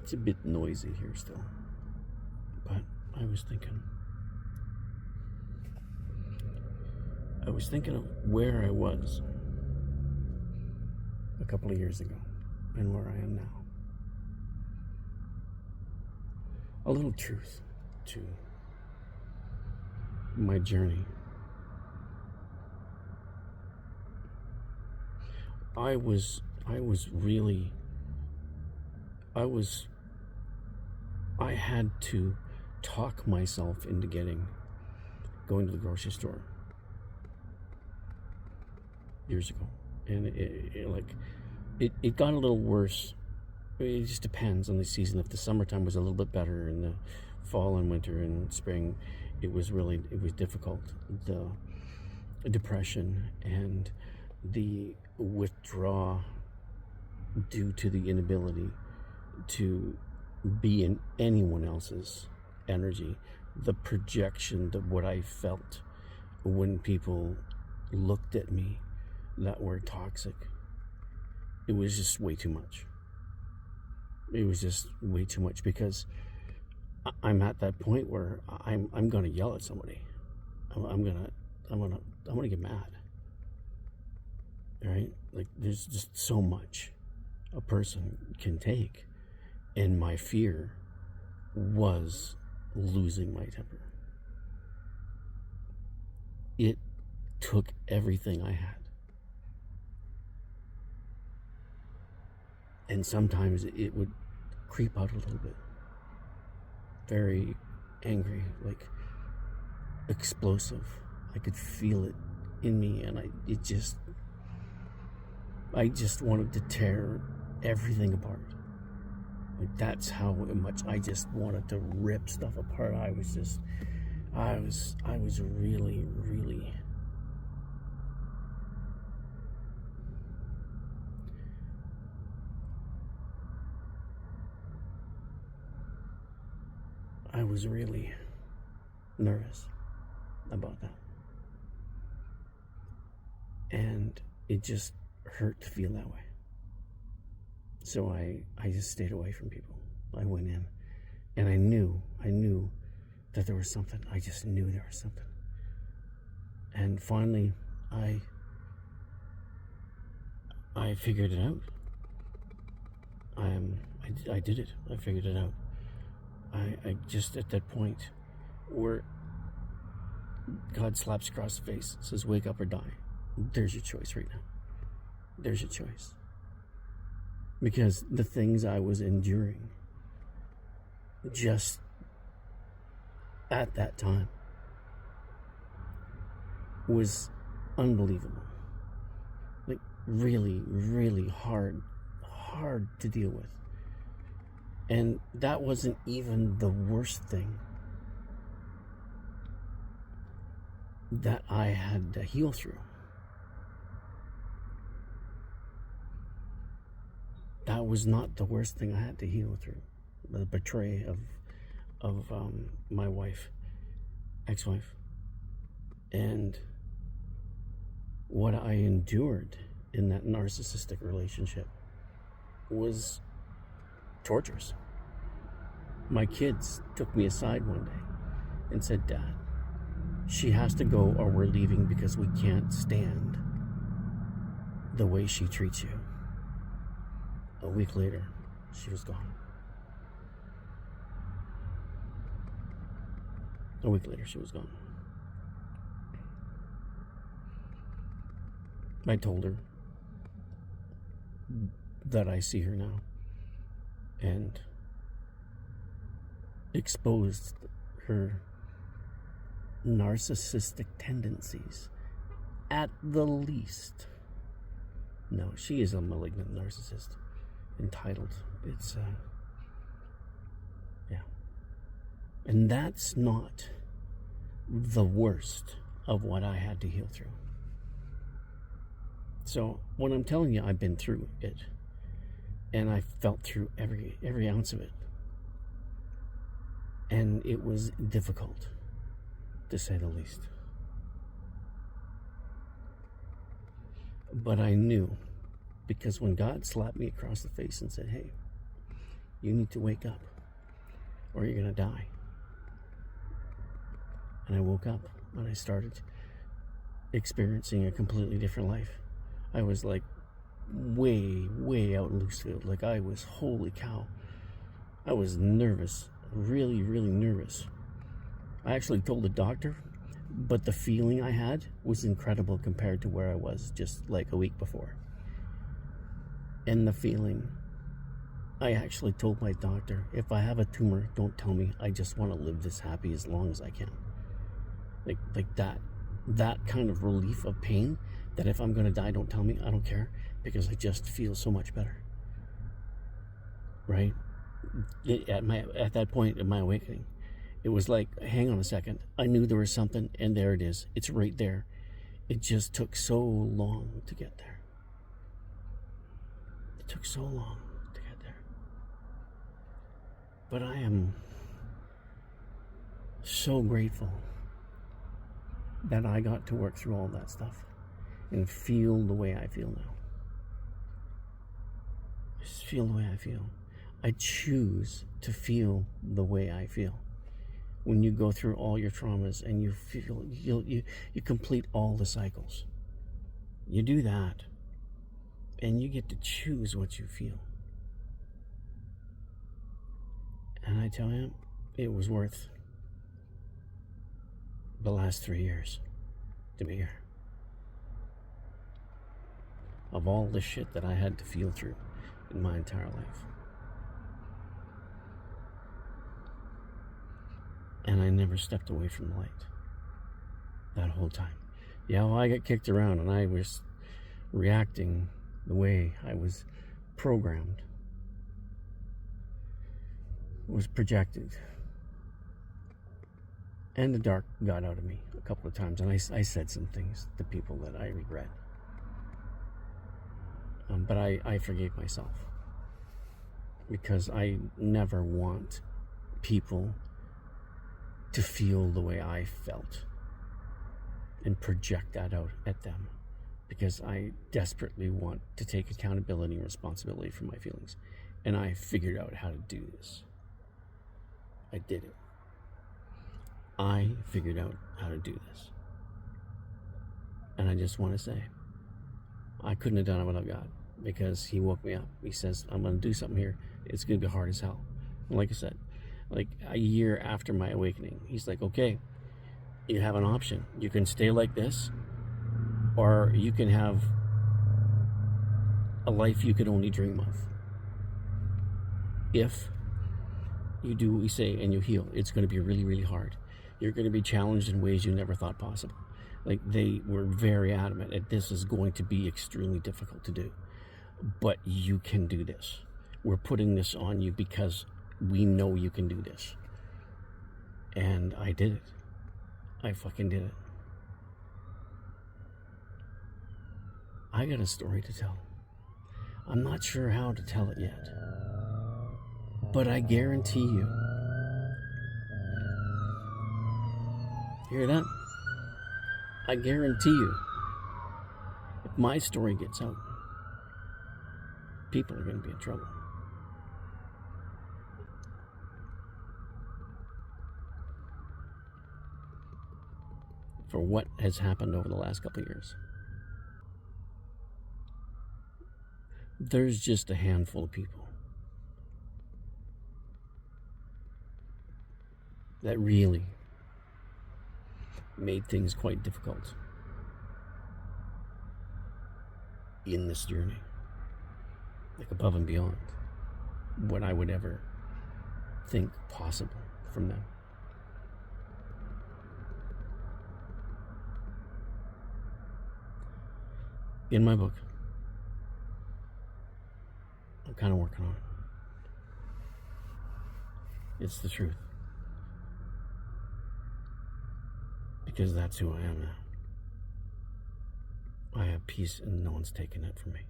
It's a bit noisy here still. But I was thinking of where I was a couple of years ago and where I am now. A little truth to my journey. I had to talk myself into going to the grocery store years ago. And it got a little worse. It just depends on the season. If the summertime was a little bit better, and the fall and winter and spring, it was difficult. The depression and the withdrawal due to the inability to be in anyone else's energy, the projection of what I felt when people looked at me that were toxic. It was just way too much. It was just way too much, because I'm at that point where I'm gonna yell at somebody. I'm gonna get mad. All right? Like, there's just so much a person can take, and my fear was losing my temper. It took everything I had. And sometimes it would creep out a little bit. Very angry, like explosive. I could feel it in me, and I just wanted to tear everything apart. Like, that's how much I just wanted to rip stuff apart. I was really, really nervous about that. And it just hurt to feel that way. So I just stayed away from people. I went in, and I knew that there was something. I just knew there was something. And finally, I figured it out. I did it. I figured it out. I just, at that point where God slaps across the face, says, "Wake up or die." There's your choice right now. There's your choice. Because the things I was enduring just at that time was unbelievable. Like, really, really hard to deal with. And that wasn't even the worst thing that I had to heal through. That was not the worst thing I had to heal through. The betrayal of my wife, ex-wife, and what I endured in that narcissistic relationship was torturous. My kids took me aside one day and said, "Dad, she has to go or we're leaving, because we can't stand the way she treats you." A week later, she was gone. A week later, she was gone. I told her that I see her now, and exposed her narcissistic tendencies at the least. No, she is a malignant narcissist. Entitled. It's yeah. And that's not the worst of what I had to heal through. So when I'm telling you I've been through it, and I felt through every ounce of it, and it was difficult, to say the least. But I knew, because when God slapped me across the face and said, "Hey, You need to wake up, or you're going to die. And I woke up, and I started experiencing a completely different life. I was like way, way out in Loosefield. Like, I was, holy cow. I was nervous, really, really nervous. I actually told the doctor, but the feeling I had was incredible compared to where I was just like a week before. And the feeling, I actually told my doctor, if I have a tumor, don't tell me. I just want to live this happy as long as I can. Like that kind of relief of pain, that if I'm going to die, don't tell me. I don't care, because I just feel so much better. Right? At that point in my awakening, it was like, hang on a second. I knew there was something, and there it is. It's right there. It just took so long to get there. It took so long to get there. But I am so grateful that I got to work through all that stuff and feel the way I feel now. Just feel the way I feel. I choose to feel the way I feel. When you go through all your traumas and you feel, you complete all the cycles. You do that, and you get to choose what you feel. And I tell you, it was worth the last 3 years to be here. Of all the shit that I had to feel through in my entire life. And I never stepped away from the light that whole time. Yeah, well, I got kicked around, and I was reacting the way I was programmed, was projected. And the dark got out of me a couple of times, and I said some things to people that I regret. But I forgave myself, because I never want people to feel the way I felt and project that out at them, because I desperately want to take accountability and responsibility for my feelings. And I figured out how to do this. I did it. I figured out how to do this. And I just want to say, I couldn't have done it what I've got, because he woke me up. He says, I'm going to do something here. It's going to be hard as hell. And like I said, like a year after my awakening, he's like, okay, you have an option. You can stay like this, or you can have a life you could only dream of. If you do what we say and you heal, it's going to be really, really hard. You're going to be challenged in ways you never thought possible. Like, they were very adamant that this is going to be extremely difficult to do. But you can do this. We're putting this on you because we know you can do this. And I did it. I fucking did it. I got a story to tell. I'm not sure how to tell it yet. But I guarantee you. Hear that? I guarantee you, if my story gets out, people are going to be in trouble. For what has happened over the last couple of years. There's just a handful of people that really made things quite difficult in this journey, like above and beyond what I would ever think possible from them. In my book, I'm kind of working on it. It's the truth. Because that's who I am now. I have peace, and no one's taken it from me.